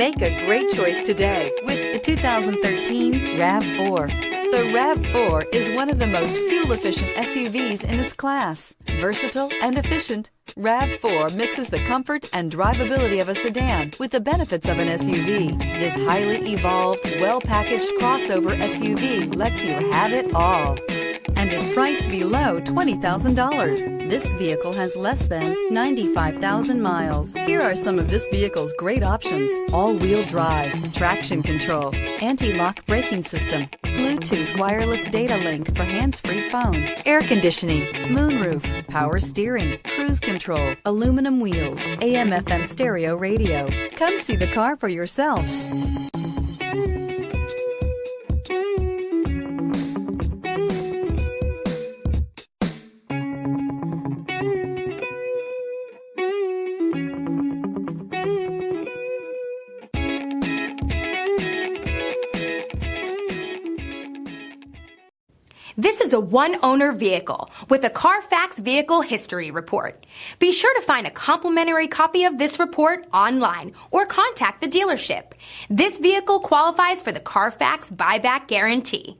Make a great choice today with the 2013 RAV4. The RAV4 is one of the most fuel-efficient SUVs in its class. Versatile and efficient, RAV4 mixes the comfort and drivability of a sedan with the benefits of an SUV. This highly evolved, well-packaged crossover SUV lets you have it all and is priced below $20,000. This vehicle has less than 95,000 miles. Here are some of this vehicle's great options: all-wheel drive, traction control, anti-lock braking system, Bluetooth wireless data link for hands-free phone, air conditioning, moonroof, power steering, cruise control, aluminum wheels, AM/FM stereo radio. Come see the car for yourself. This is a one-owner vehicle with a Carfax Vehicle History Report. Be sure to find a complimentary copy of this report online or contact the dealership. This vehicle qualifies for the Carfax Buyback Guarantee.